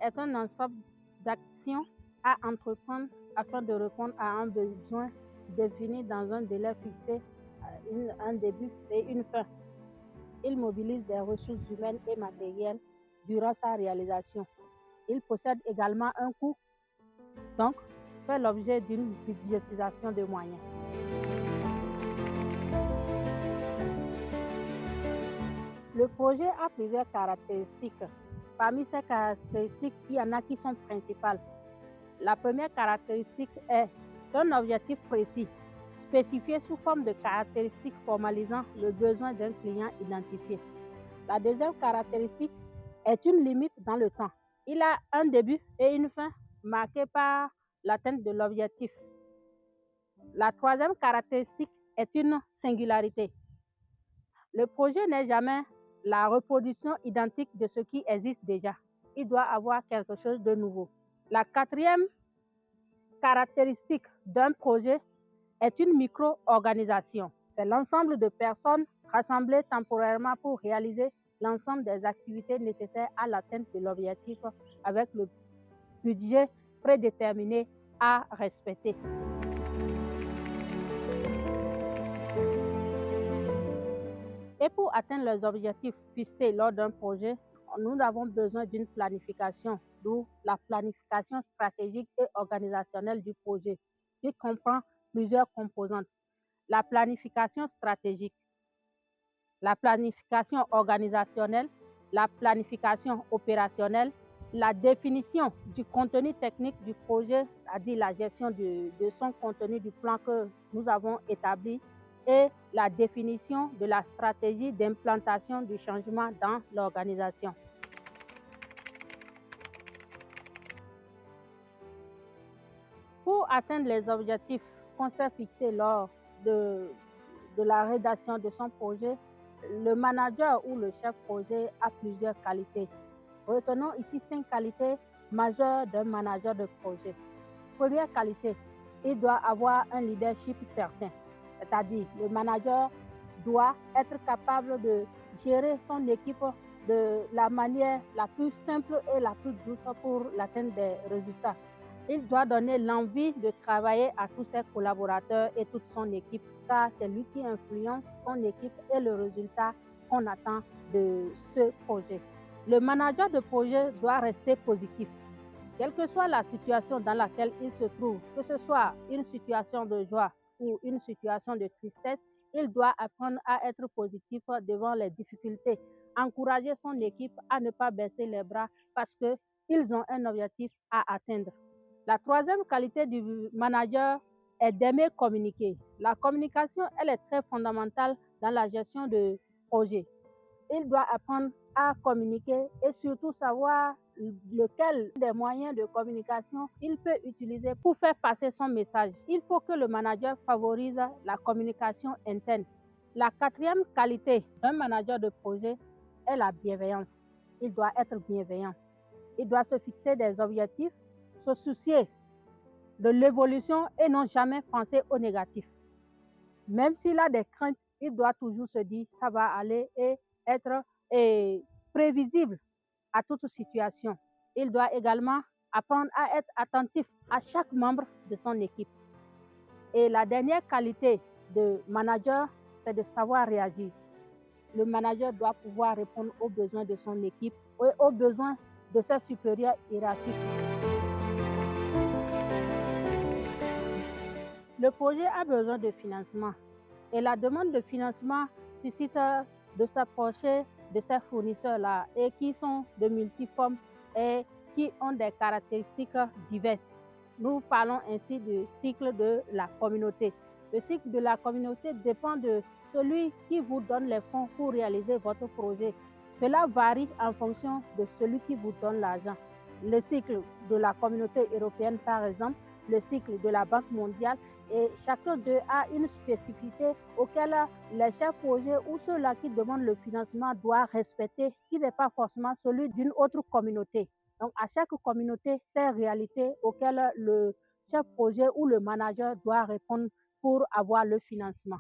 est un ensemble d'actions à entreprendre afin de répondre à un besoin défini dans un délai fixé, un début et une fin. Il mobilise des ressources humaines et matérielles durant sa réalisation. Il possède également un coût, donc fait l'objet d'une budgétisation de moyens. Le projet a plusieurs caractéristiques. Parmi ces caractéristiques, il y en a qui sont principales. La première caractéristique est un objectif précis, spécifié sous forme de caractéristiques formalisant le besoin d'un client identifié. La deuxième caractéristique est une limite dans le temps. Il a un début et une fin marqués par l'atteinte de l'objectif. La troisième caractéristique est une singularité. Le projet n'est jamais la reproduction identique de ce qui existe déjà. Il doit avoir quelque chose de nouveau. La quatrième caractéristique d'un projet est une micro-organisation. C'est l'ensemble de personnes rassemblées temporairement pour réaliser l'ensemble des activités nécessaires à l'atteinte de l'objectif avec le budget prédéterminé à respecter. Et pour atteindre les objectifs fixés lors d'un projet, nous avons besoin d'une planification, d'où la planification stratégique et organisationnelle du projet, qui comprend plusieurs composantes. La planification stratégique, la planification organisationnelle, la planification opérationnelle, la définition du contenu technique du projet, c'est-à-dire la gestion de son contenu du plan que nous avons établi, et la définition de la stratégie d'implantation du changement dans l'organisation. Pour atteindre les objectifs qu'on s'est fixés lors de la rédaction de son projet, le manager ou le chef projet a plusieurs qualités. Retenons ici 5 qualités majeures d'un manager de projet. Première qualité, il doit avoir un leadership certain, c'est-à-dire le manager doit être capable de gérer son équipe de la manière la plus simple et la plus douce pour l'atteinte des résultats. Il doit donner l'envie de travailler à tous ses collaborateurs et toute son équipe, car c'est lui qui influence son équipe et le résultat qu'on attend de ce projet. Le manager de projet doit rester positif, quelle que soit la situation dans laquelle il se trouve, que ce soit une situation de joie ou une situation de tristesse, il doit apprendre à être positif devant les difficultés, encourager son équipe à ne pas baisser les bras parce qu'ils ont un objectif à atteindre. La troisième qualité du manager est d'aimer communiquer. La communication, elle est très fondamentale dans la gestion de projet. Il doit apprendre à communiquer et surtout savoir lequel des moyens de communication il peut utiliser pour faire passer son message. Il faut que le manager favorise la communication interne. La quatrième qualité d'un manager de projet est la bienveillance. Il doit être bienveillant. Il doit se fixer des objectifs, se soucier de l'évolution et non jamais penser au négatif. Même s'il a des craintes, il doit toujours se dire ça va aller et être prévisible à toute situation. Il doit également apprendre à être attentif à chaque membre de son équipe. Et la dernière qualité de manager, c'est de savoir réagir. Le manager doit pouvoir répondre aux besoins de son équipe et aux besoins de ses supérieurs hiérarchiques. Le projet a besoin de financement et la demande de financement suscite de s'approcher de ces fournisseurs-là et qui sont de multiformes et qui ont des caractéristiques diverses. Nous parlons ainsi du cycle de la communauté. Le cycle de la communauté dépend de celui qui vous donne les fonds pour réaliser votre projet. Cela varie en fonction de celui qui vous donne l'argent. Le cycle de la communauté européenne, par exemple, le cycle de la Banque mondiale, et chacun d'eux a une spécificité auquel les chefs projets ou ceux-là qui demandent le financement doivent respecter, qui n'est pas forcément celui d'une autre communauté. Donc, à chaque communauté, c'est réalité auxquelles le chef projet ou le manager doit répondre pour avoir le financement.